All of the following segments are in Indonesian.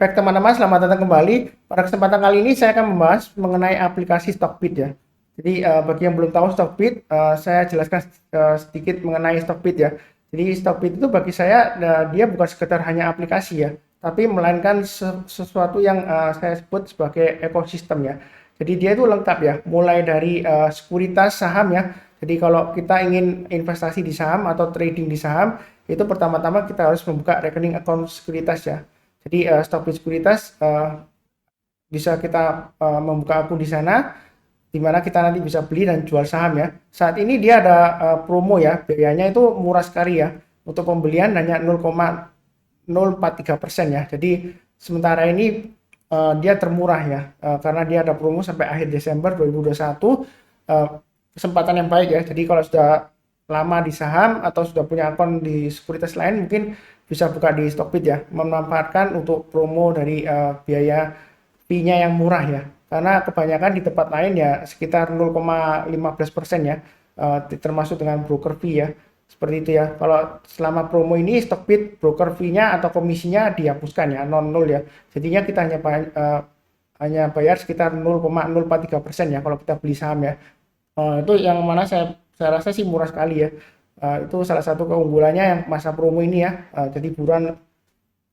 Baik teman-teman, selamat datang kembali. Pada kesempatan kali ini saya akan membahas mengenai aplikasi Stockbit ya. Jadi bagi yang belum tahu Stockbit, saya jelaskan sedikit mengenai Stockbit ya. Jadi Stockbit itu bagi saya dia bukan sekedar hanya aplikasi ya, tapi melainkan sesuatu yang saya sebut sebagai ekosistem ya. Jadi dia itu lengkap ya, mulai dari sekuritas saham ya. Jadi kalau kita ingin investasi di saham atau trading di saham, itu pertama-tama kita harus membuka rekening akun sekuritas ya. Jadi Stockbit Sekuritas bisa kita membuka akun di sana, di mana kita nanti bisa beli dan jual saham ya. Saat ini dia ada promo ya, biayanya itu murah sekali ya. Untuk pembelian hanya 0,043% ya. Jadi sementara ini dia termurah ya, karena dia ada promo sampai akhir Desember 2021. Kesempatan yang baik ya. Jadi kalau sudah lama di saham atau sudah punya akun di sekuritas lain, mungkin bisa buka di Stockbit ya, memanfaatkan untuk promo dari biaya fee-nya yang murah ya. Karena kebanyakan di tempat lain ya sekitar 0,15% ya, termasuk dengan broker fee ya. Seperti itu ya. Kalau selama promo ini Stockbit broker fee-nya atau komisinya dihapuskan ya, non-nol ya. Jadinya kita hanya bayar sekitar 0,043% ya kalau kita beli saham ya. Itu yang mana saya rasa sih murah sekali ya. Itu salah satu keunggulannya yang masa promo ini ya. Jadi buruan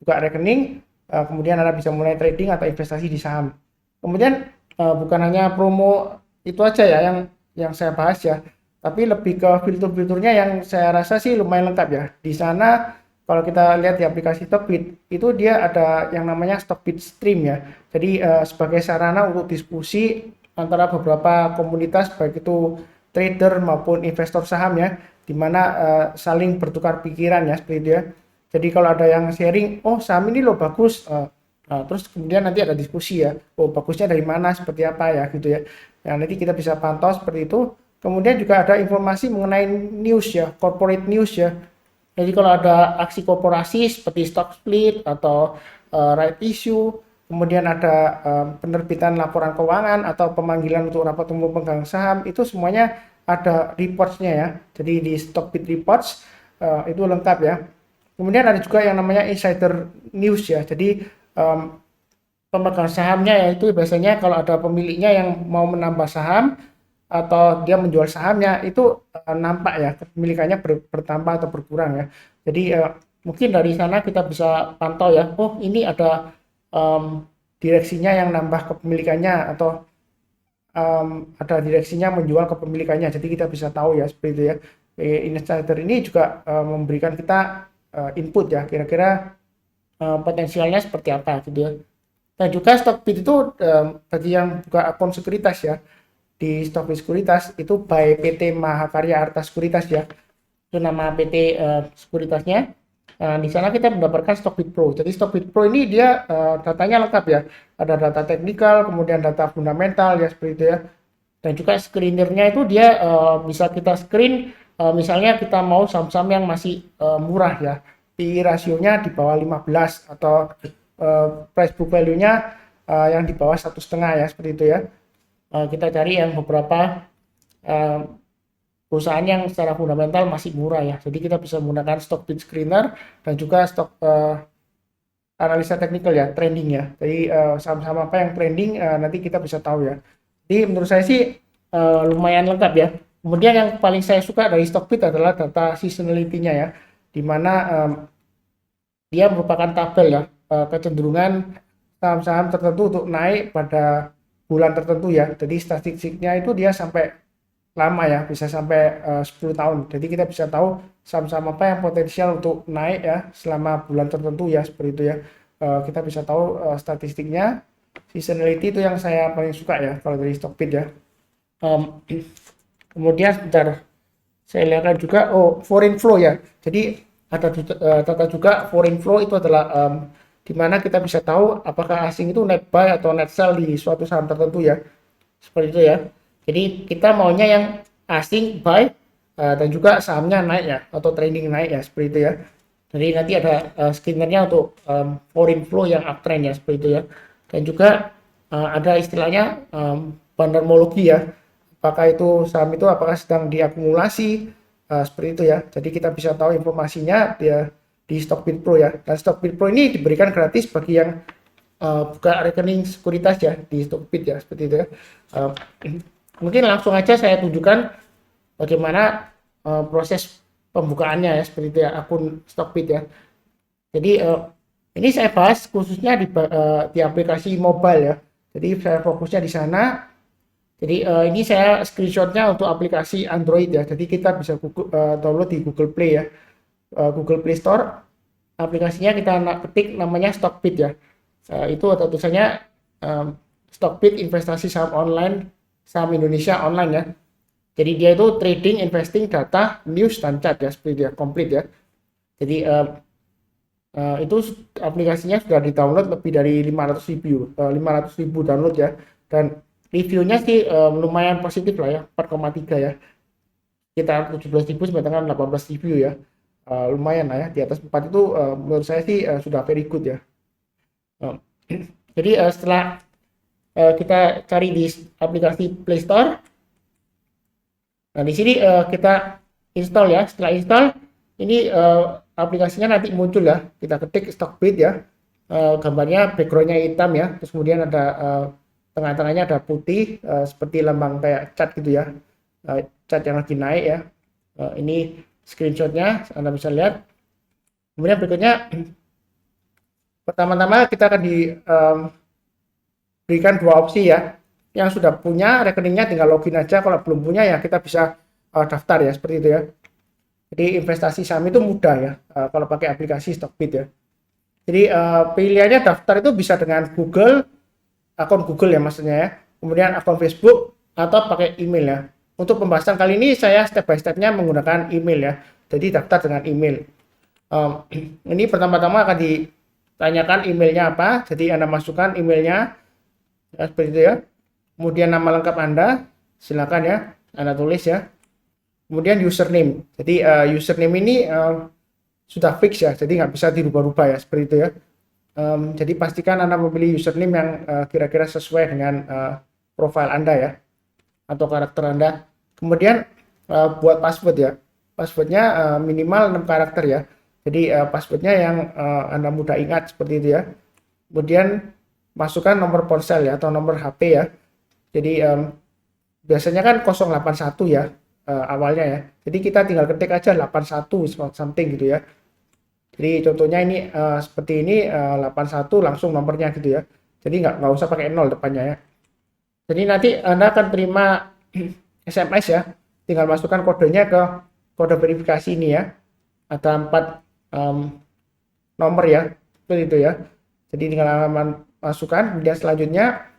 buka rekening, kemudian Anda bisa mulai trading atau investasi di saham. Kemudian bukan hanya promo itu aja ya yang saya bahas ya, tapi lebih ke fitur-fiturnya yang saya rasa sih lumayan lengkap ya. Di sana kalau kita lihat di aplikasi Stockbit, itu dia ada yang namanya Stockbit Stream ya. Jadi sebagai sarana untuk diskusi antara beberapa komunitas baik itu trader maupun investor saham ya, di mana saling bertukar pikiran ya seperti itu ya. Jadi kalau ada yang sharing, oh saham ini loh bagus, terus kemudian nanti ada diskusi ya, oh bagusnya dari mana, seperti apa ya gitu ya. Nah nanti kita bisa pantau seperti itu. Kemudian juga ada informasi mengenai news ya, corporate news ya. Jadi kalau ada aksi korporasi seperti stock split atau right issue, kemudian ada penerbitan laporan keuangan atau pemanggilan untuk rapat umum pemegang saham, itu semuanya ada reports-nya ya. Jadi di Stockbit Reports itu lengkap ya. Kemudian ada juga yang namanya insider news ya. Jadi pemegang sahamnya yaitu biasanya kalau ada pemiliknya yang mau menambah saham atau dia menjual sahamnya itu nampak ya kepemilikannya bertambah atau berkurang ya. Jadi mungkin dari sana kita bisa pantau ya. Oh ini ada direksinya yang nambah kepemilikannya atau ada direksinya menjual kepemilikannya. Jadi kita bisa tahu ya seperti itu ya. Insider ini juga memberikan kita input ya kira-kira potensialnya seperti apa gitu ya. Dan juga Stockbit itu bagi yang buka akun sekuritas ya, di Stockbit Sekuritas itu by PT Mahakarya Arta Sekuritas ya. Itu nama PT sekuritasnya. Di sana kita mendapatkan Stockbit Pro. Jadi Stockbit Pro ini dia datanya lengkap ya. Ada data teknikal, kemudian data fundamental ya seperti itu ya. Dan juga screenernya itu dia bisa kita screen misalnya kita mau saham-saham yang masih murah ya. PI rasionya di bawah 15 atau price book value-nya yang di bawah 1,5 ya seperti itu ya. Kita cari yang beberapa uh, perusahaan yang secara fundamental masih murah ya. Jadi kita bisa menggunakan stock bid screener dan juga stock analisa teknikal ya, trending ya. Jadi saham-saham apa yang trending nanti kita bisa tahu ya. Jadi menurut saya sih lumayan lengkap ya. Kemudian yang paling saya suka dari Stockbit adalah data seasonality-nya ya, di mana dia merupakan tabel ya kecenderungan saham-saham tertentu untuk naik pada bulan tertentu ya. Jadi statistiknya itu dia sampai lama ya, bisa sampai 10 tahun. Jadi kita bisa tahu saham-saham apa yang potensial untuk naik ya selama bulan tertentu ya, seperti itu ya. Kita bisa tahu statistiknya. Seasonality itu yang saya paling suka ya kalau dari Stockbit ya. Um, Kemudian sebentar saya lihatkan juga foreign flow ya. Jadi ada data juga foreign flow itu adalah di mana kita bisa tahu apakah asing itu net buy atau net sell di suatu saham tertentu ya. Seperti itu ya. Jadi kita maunya yang asing buy dan juga sahamnya naik ya atau trading naik ya seperti itu ya. Jadi nanti ada skinnernya untuk foreign flow yang uptrend ya seperti itu ya. Dan juga ada istilahnya bandarmologi ya. Apakah itu saham itu apakah sedang diakumulasi seperti itu ya. Jadi kita bisa tahu informasinya dia di Stockbit Pro ya. Dan Stockbit Pro ini diberikan gratis bagi yang buka rekening sekuritas ya di Stockbit ya, seperti itu ya. Uh, Mungkin langsung aja saya tunjukkan bagaimana proses pembukaannya ya, seperti itu ya, akun Stockbit ya. Jadi ini saya bahas khususnya di aplikasi mobile ya. Jadi saya fokusnya di sana. Jadi ini saya screenshotnya untuk aplikasi Android ya. Jadi kita bisa download di Google Play ya, Google Play Store. Aplikasinya kita ketik namanya Stockbit ya. Itu atau tulisannya Stockbit investasi saham online, saham Indonesia online ya. Jadi dia itu trading, investing, data, news, dan chat ya, seperti dia komplit ya. Jadi itu aplikasinya sudah di-download lebih dari 500.000 download ya, dan reviewnya sih lumayan positif lah ya, 4,3 ya, kita 17.000 sampai dengan 18 review ya. Lumayan lah ya, di atas 4 itu menurut saya sih sudah very good ya. Jadi setelah kita cari di aplikasi Play Store, nah di sini kita install ya. Setelah install ini aplikasinya nanti muncul ya, kita ketik Stockbit ya, gambarnya backgroundnya hitam ya, terus kemudian ada tengah-tengahnya ada putih seperti lambang kayak cat gitu ya, cat yang lagi naik ya. Ini screenshotnya Anda bisa lihat. Kemudian berikutnya pertama-tama kita akan diberikan dua opsi ya. Yang sudah punya rekeningnya tinggal login aja, kalau belum punya ya kita bisa daftar ya, seperti itu ya. Jadi investasi saham itu mudah ya kalau pakai aplikasi Stockbit ya. Jadi pilihannya daftar itu bisa dengan Google, akun Google ya maksudnya ya, kemudian akun Facebook atau pakai email ya. Untuk pembahasan kali ini saya step by stepnya menggunakan email ya. Jadi daftar dengan email. Ini pertama-tama akan ditanyakan emailnya apa. Jadi Anda masukkan emailnya ya, seperti itu ya. Kemudian nama lengkap Anda, silakan ya Anda tulis ya. Kemudian username. Jadi username ini sudah fix ya, jadi nggak bisa dirubah-rubah ya, seperti itu ya. Jadi pastikan Anda memilih username yang kira-kira sesuai dengan profil Anda ya, atau karakter Anda. Kemudian buat password ya. Passwordnya minimal 6 karakter ya. Jadi passwordnya yang Anda mudah ingat, seperti itu ya. Kemudian masukkan nomor ponsel ya, atau nomor HP ya. Jadi biasanya kan 081 ya awalnya ya. Jadi kita tinggal ketik aja 81 something gitu ya. Jadi contohnya ini seperti ini 81 langsung nomornya gitu ya. Jadi nggak usah pakai 0 depannya ya. Jadi nanti Anda akan terima SMS ya. Tinggal masukkan kodenya ke kode verifikasi ini ya. Ada 4 nomor ya. Seperti itu ya. Jadi tinggal masukkan. Kemudian selanjutnya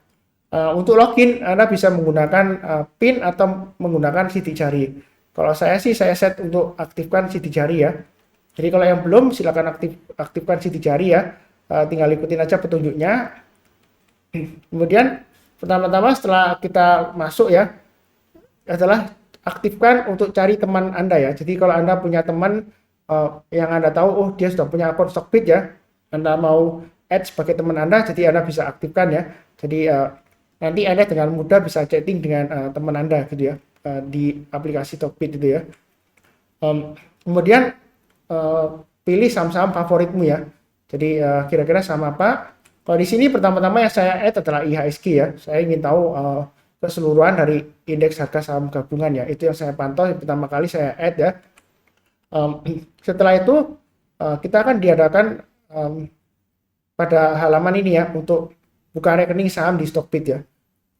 untuk login Anda bisa menggunakan PIN atau menggunakan sidik jari. Kalau saya sih saya set untuk aktifkan sidik jari ya. Jadi kalau yang belum silakan aktifkan sidik jari ya. Tinggal ikutin aja petunjuknya. Kemudian pertama-tama setelah kita masuk ya, adalah aktifkan untuk cari teman Anda ya. Jadi kalau Anda punya teman yang Anda tahu, oh dia sudah punya akun Stockbit ya, Anda mau add sebagai teman Anda, jadi Anda bisa aktifkan ya. Jadi nanti Anda dengan mudah bisa chatting dengan teman Anda gitu ya, di aplikasi Stockbit itu ya. Kemudian pilih saham-saham favoritmu ya. Jadi kira-kira saham apa? Kalau di sini pertama-tama yang saya add adalah IHSG ya. Saya ingin tahu keseluruhan dari indeks harga saham gabungan ya. Itu yang saya pantau pertama kali saya add ya. Setelah itu kita akan diadakan pada halaman ini ya untuk buka rekening saham di Stockbit ya.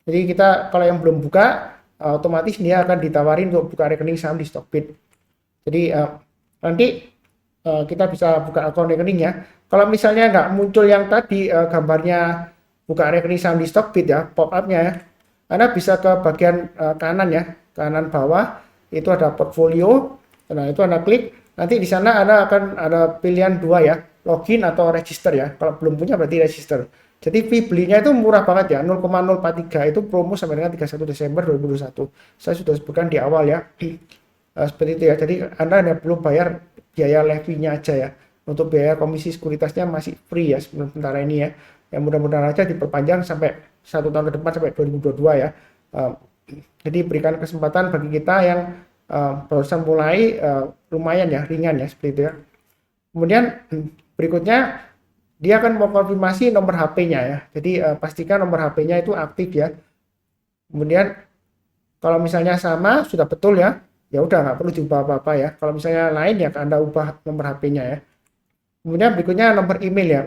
Jadi kita kalau yang belum buka otomatis dia akan ditawarin untuk buka rekening saham di Stockbit. Jadi nanti kita bisa buka akun rekening ya. Kalau misalnya nggak muncul yang tadi gambarnya buka rekening saham di Stockbit ya, pop up-nya ya, Anda bisa ke bagian kanan ya, kanan bawah itu ada portfolio. Nah itu Anda klik, nanti di sana Anda akan ada pilihan dua ya, login atau register ya. Kalau belum punya berarti register. Jadi fee belinya itu murah banget ya, 0,043 itu promo sampai dengan 31 Desember 2021. Saya sudah sebutkan di awal ya. Seperti itu ya. Jadi Anda hanya perlu bayar biaya levy-nya aja ya. Untuk biaya komisi sekuritasnya masih free ya sementara ini ya. Yang mudah-mudahan aja diperpanjang sampai 1 tahun ke depan sampai 2022 ya. Jadi berikan kesempatan bagi kita yang barusan mulai lumayan ya, ringan ya seperti itu ya. Kemudian berikutnya dia akan mau konfirmasi nomor HP-nya ya. Jadi pastikan nomor HP-nya itu aktif ya. Kemudian kalau misalnya sama sudah betul ya, ya udah nggak perlu diubah apa-apa ya. Kalau misalnya lain ya Anda ubah nomor HP-nya ya. Kemudian berikutnya nomor email ya.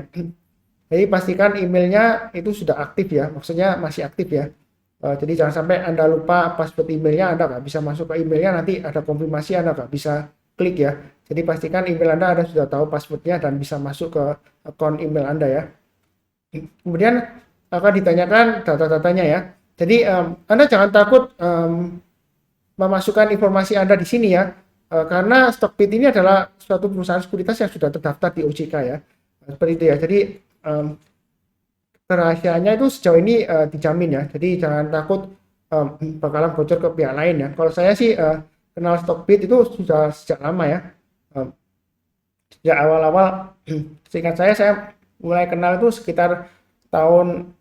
Jadi pastikan emailnya itu sudah aktif ya, maksudnya masih aktif ya. Jadi jangan sampai Anda lupa password emailnya, Anda nggak bisa masuk ke emailnya, nanti ada konfirmasi Anda nggak bisa klik ya. Jadi pastikan email Anda sudah tahu passwordnya dan bisa masuk ke akun email Anda ya. Kemudian akan ditanyakan data-datanya ya. Jadi Anda jangan takut memasukkan informasi Anda di sini ya, karena Stockbit ini adalah suatu perusahaan sekuritas yang sudah terdaftar di OJK ya, seperti itu ya. Jadi kerahasiaannya itu sejauh ini dijamin ya, jadi jangan takut bakalan bocor ke pihak lain ya. Kalau saya sih kenal Stockbit itu sudah sejak lama ya, sejak awal-awal. Seingat saya mulai kenal itu sekitar tahun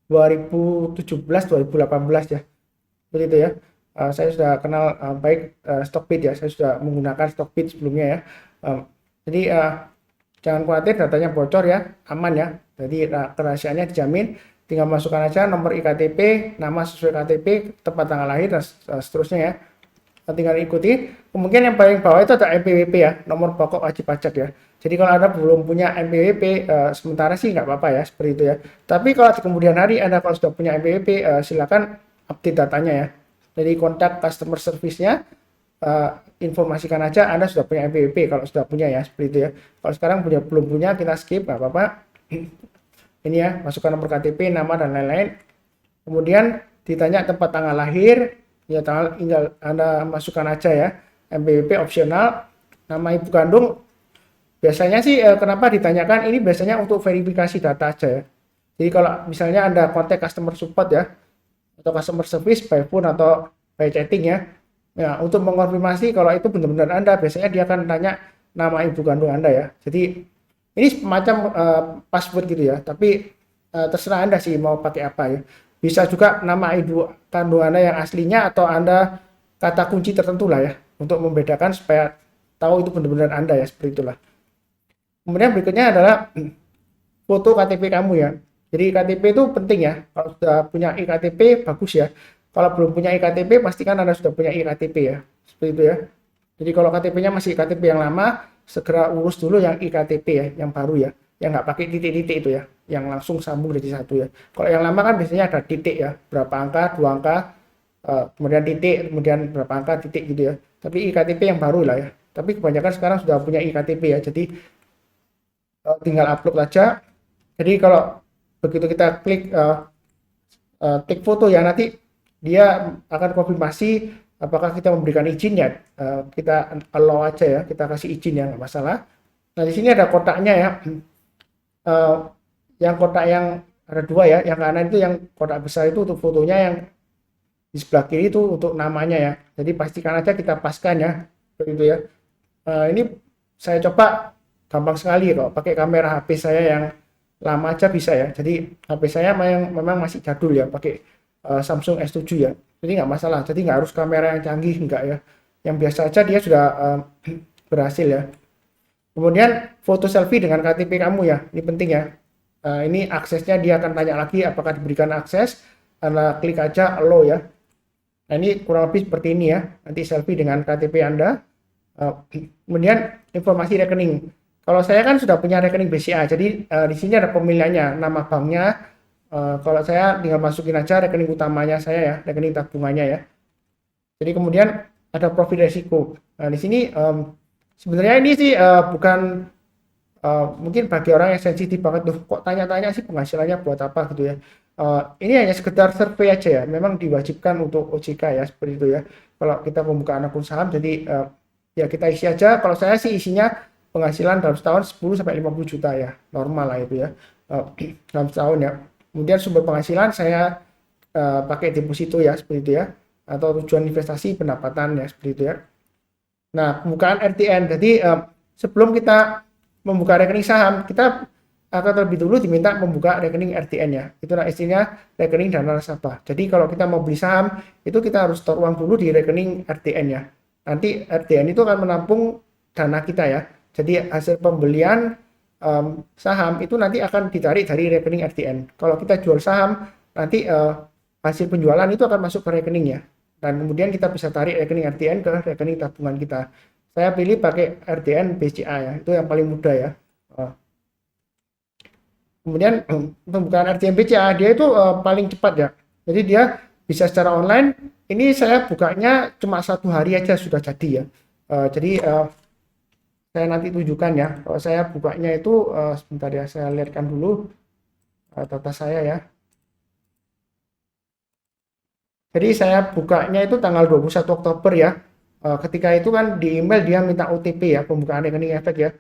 2017-2018 ya, seperti itu ya. Saya sudah kenal baik Stockbit ya, saya sudah menggunakan Stockbit sebelumnya ya. Jadi jangan khawatir datanya bocor ya, aman ya. Jadi kerahasiaannya dijamin, tinggal masukkan aja nomor IKTP, nama sesuai KTP, tempat tanggal lahir dan seterusnya ya. Tinggal ikuti. Kemudian yang paling bawah itu ada NPWP ya, nomor pokok wajib pajak ya. Jadi kalau Anda belum punya NPWP sementara sih nggak apa-apa ya, seperti itu ya. Tapi kalau di kemudian hari Anda kalau sudah punya NPWP silakan update datanya ya. Jadi kontak customer service-nya, informasikan aja Anda sudah punya NPWP kalau sudah punya ya, seperti itu ya. Kalau sekarang belum punya, kita skip, nggak apa-apa. Ini ya, masukkan nomor KTP, nama dan lain-lain. Kemudian ditanya tempat tanggal lahir, ya tinggal Anda masukkan aja ya. NPWP opsional, nama ibu kandung. Biasanya sih kenapa ditanyakan ini, biasanya untuk verifikasi data aja ya. Jadi kalau misalnya Anda kontak customer support ya, atau customer service by phone atau by chatting ya. Ya, untuk mengonfirmasi kalau itu benar-benar Anda, biasanya dia akan tanya nama ibu kandung Anda ya. Jadi ini semacam password gitu ya, tapi terserah Anda sih mau pakai apa ya. Bisa juga nama ibu kandung Anda yang aslinya atau Anda kata kunci tertentu lah ya, untuk membedakan supaya tahu itu benar-benar Anda ya, seperti itulah. Kemudian berikutnya adalah foto KTP kamu ya. Jadi KTP itu penting ya. Kalau sudah punya iktp bagus ya. Kalau belum punya iktp pastikan Anda sudah punya iktp ya. Seperti itu ya. Jadi kalau KTP-nya masih KTP yang lama, segera urus dulu yang iktp ya, yang baru ya. Yang nggak pakai titik-titik itu ya, yang langsung sambung jadi satu ya. Kalau yang lama kan biasanya ada titik ya, berapa angka, 2 angka, kemudian titik, kemudian berapa angka, titik gitu ya. Tapi iktp yang baru lah ya. Tapi kebanyakan sekarang sudah punya iktp ya. Jadi tinggal upload aja. Jadi kalau begitu kita klik take foto ya, nanti dia akan konfirmasi apakah kita memberikan izin ya. Kita allow aja ya, kita kasih izin ya, nggak masalah. Nah di sini ada kotaknya ya. Yang kotak yang ada 2 ya, yang kanan itu yang kotak besar itu untuk fotonya, yang di sebelah kiri itu untuk namanya ya. Jadi pastikan aja kita paskan ya, begitu ya. Ini saya coba gampang sekali kok, pakai kamera HP saya yang lama aja bisa ya. Jadi HP saya memang masih jadul ya, pakai Samsung S7 ya. Jadi nggak masalah. Jadi nggak harus kamera yang canggih, enggak ya. Yang biasa aja dia sudah berhasil ya. Kemudian foto selfie dengan KTP kamu ya, ini penting ya. Ini aksesnya dia akan tanya lagi apakah diberikan akses. Anda klik aja allow ya. Nah ini kurang lebih seperti ini ya. Nanti selfie dengan KTP Anda. Kemudian informasi rekening. Kalau saya kan sudah punya rekening BCA, jadi di sini ada pemilihannya, nama banknya. Kalau saya tinggal masukin aja rekening utamanya saya ya, rekening tabungannya ya. Jadi kemudian ada profil resiko. Nah di sini sebenarnya ini sih bukan mungkin bagi orang yang sensitif banget tuh, kok tanya-tanya sih penghasilannya buat apa gitu ya. Ini hanya sekedar survei aja ya, memang diwajibkan untuk OJK ya, seperti itu ya. Kalau kita membuka akun saham, jadi ya kita isi aja. Kalau saya sih isinya penghasilan dalam setahun 10 sampai 50 juta ya, normal lah itu ya, dalam setahun ya. Kemudian sumber penghasilan saya pakai deposito ya, seperti itu ya, atau tujuan investasi pendapatan ya, seperti itu ya. Nah pembukaan RTN, jadi sebelum kita membuka rekening saham, kita akan terlebih dulu diminta membuka rekening RTN ya, itu istilah rekening dana nasabah. Jadi kalau kita mau beli saham itu kita harus store uang dulu di rekening RTN ya. Nanti RTN itu akan menampung dana kita ya. Jadi hasil pembelian saham itu nanti akan ditarik dari rekening RTN. Kalau kita jual saham, nanti hasil penjualan itu akan masuk ke rekening ya. Dan kemudian kita bisa tarik rekening RTN ke rekening tabungan kita. Saya pilih pakai RTN BCA ya, itu yang paling mudah ya. Kemudian pembukaan RTN BCA dia itu paling cepat ya. Jadi dia bisa secara online. Ini saya bukanya cuma 1 hari aja sudah jadi ya. Jadi saya nanti tunjukkan ya. Kalau saya bukanya itu sebentar ya, saya lihatkan dulu data saya ya. Jadi saya bukanya itu tanggal 21 Oktober ya. Ketika itu kan di email dia minta OTP ya, pembukaan rekening efek ya.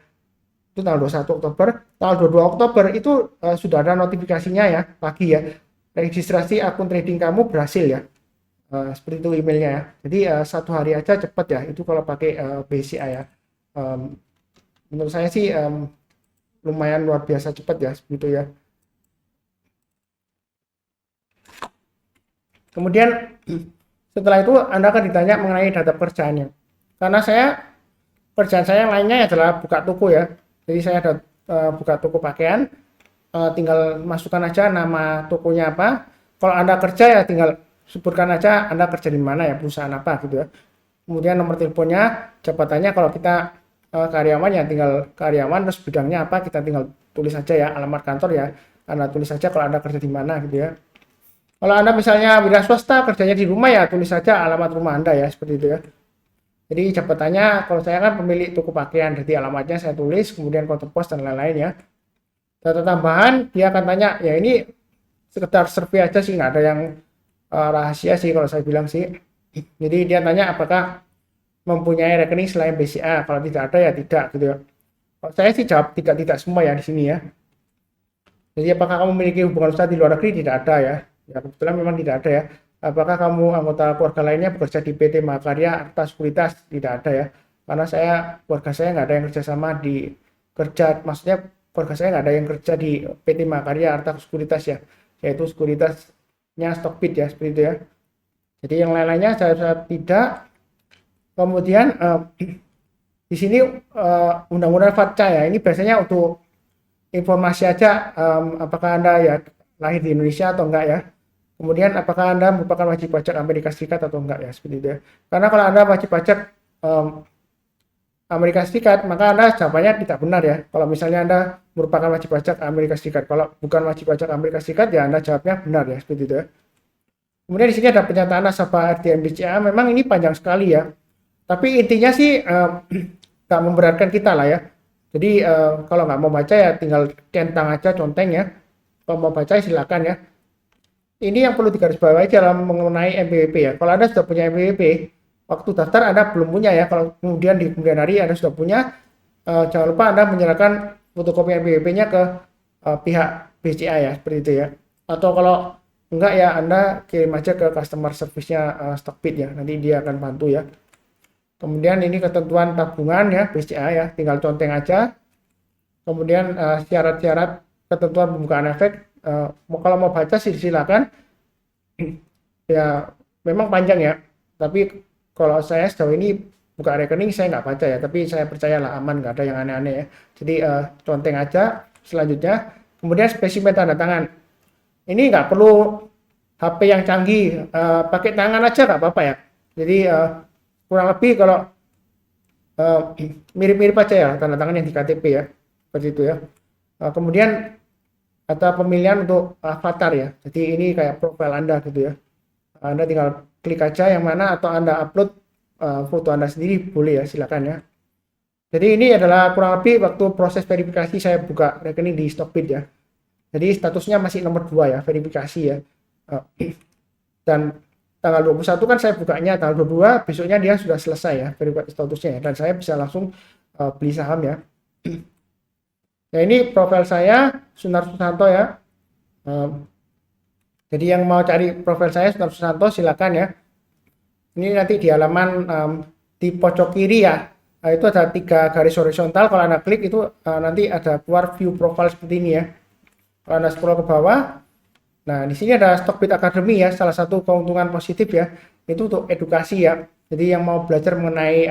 Itu tanggal 21 Oktober. Tanggal 22 Oktober itu sudah ada notifikasinya ya, pagi ya. Registrasi akun trading kamu berhasil ya. Seperti itu emailnya ya. Jadi 1 hari aja cepat ya. Itu kalau pakai BCA ya. Menurut saya sih lumayan luar biasa cepat ya, seperti itu ya. Kemudian setelah itu Anda akan ditanya mengenai data pekerjaannya. Karena pekerjaan saya yang lainnya adalah buka toko ya. Jadi saya ada buka toko pakaian, tinggal masukkan aja nama tokonya apa. Kalau Anda kerja ya tinggal sebutkan aja Anda kerja di mana ya, perusahaan apa gitu ya. Kemudian nomor teleponnya, jabatannya kalau kita karyawan ya tinggal karyawan, terus bidangnya apa kita tinggal tulis aja ya, alamat kantor ya. Anda tulis saja kalau Anda kerja di mana gitu ya. Kalau Anda misalnya wira swasta kerjanya di rumah ya tulis saja alamat rumah Anda ya, seperti itu ya. Jadi jabatannya kalau saya kan pemilik toko pakaian, jadi alamatnya saya tulis, kemudian kode pos dan lain-lain ya. Data tambahan dia akan tanya, ya ini sekedar survei aja sih, nggak ada yang rahasia sih kalau saya bilang sih. Jadi dia tanya apakah mempunyai rekening selain BCA, kalau tidak ada ya tidak gitu ya. Kalau saya sih jawab tidak semua ya di sini ya. Jadi apakah kamu memiliki hubungan usaha di luar negeri? Tidak ada ya. Ya kebetulan memang tidak ada ya. Apakah kamu anggota keluarga lainnya bekerja di PT Mahakarya Arta Sekuritas? Tidak ada ya. Karena keluarga saya nggak ada yang kerjasama di maksudnya keluarga saya nggak ada yang kerja di PT Mahakarya Arta Sekuritas ya, yaitu sekuritasnya Stockbit ya, seperti itu ya. Jadi yang lain-lainnya saya tidak. Kemudian di sini undang-undang FATCA ya, ini biasanya untuk informasi aja, apakah Anda ya lahir di Indonesia atau enggak ya. Kemudian apakah Anda merupakan wajib pajak Amerika Serikat atau enggak ya, seperti itu ya. Karena kalau Anda wajib pajak Amerika Serikat, maka Anda jawabannya tidak benar ya. Kalau misalnya Anda merupakan wajib pajak Amerika Serikat, kalau bukan wajib pajak Amerika Serikat ya Anda jawabnya benar ya, seperti itu ya. Kemudian di sini ada pernyataan nasabah RTN BCA, memang ini panjang sekali ya. Tapi intinya sih nggak memberatkan kita lah ya. Jadi kalau nggak mau baca ya tinggal centang aja, conteng ya. Kalau mau baca silakan ya. Ini yang perlu digarisbawahi dalam mengenai MPWP ya. Kalau Anda sudah punya MPWP, waktu daftar Anda belum punya ya. Kalau kemudian di kemudian hari Anda sudah punya, jangan lupa Anda menyerahkan fotokopi MPWP-nya ke pihak BCA ya, seperti itu ya. Atau kalau enggak ya Anda kirim aja ke customer service-nya Stockbit ya. Nanti dia akan bantu ya. Kemudian ini ketentuan tabungan ya BCA ya, tinggal conteng aja. Kemudian syarat-syarat ketentuan pembukaan efek, kalau mau baca silakan. Ya memang panjang ya, tapi kalau saya sejauh ini buka rekening saya nggak baca ya, tapi saya percayalah aman, nggak ada yang aneh-aneh ya. Jadi conteng aja. Selanjutnya kemudian spesimen tanda tangan, ini nggak perlu HP yang canggih, pakai tangan aja nggak apa-apa ya. Jadi kurang lebih kalau mirip-mirip aja ya tanda tangan yang di KTP ya, seperti itu ya. Kemudian ada pemilihan untuk avatar ya, jadi ini kayak profil Anda gitu ya. Anda tinggal klik aja yang mana, atau Anda upload foto Anda sendiri boleh ya, silakan ya. Jadi ini adalah kurang lebih waktu proses verifikasi saya buka rekening di Stockbit ya. Jadi statusnya masih nomor 2 ya, verifikasi ya. Dan tanggal 21 kan saya bukanya tanggal 22, besoknya dia sudah selesai ya verifikasi statusnya ya, dan saya bisa langsung beli saham ya. Nah ini profil saya Sunar Susanto ya. Jadi yang mau cari profil saya Sunar Susanto silakan ya. Ini nanti di halaman di pojok kiri ya. Nah, itu ada 3 garis horizontal. Kalau Anda klik itu nanti ada keluar view profile seperti ini ya. Kalau Anda scroll ke bawah, nah di sini ada Stockbit Academy ya. Salah satu keuntungan positif ya, itu untuk edukasi ya. Jadi yang mau belajar mengenai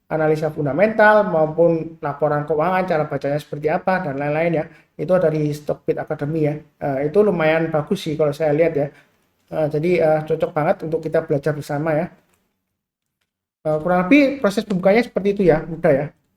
analisa fundamental maupun laporan keuangan, cara bacanya seperti apa dan lain-lain ya. Itu dari Stockbit Academy ya. Itu lumayan bagus sih kalau saya lihat ya. Jadi cocok banget untuk kita belajar bersama ya. Kurang lebih proses pembukanya seperti itu ya, mudah ya.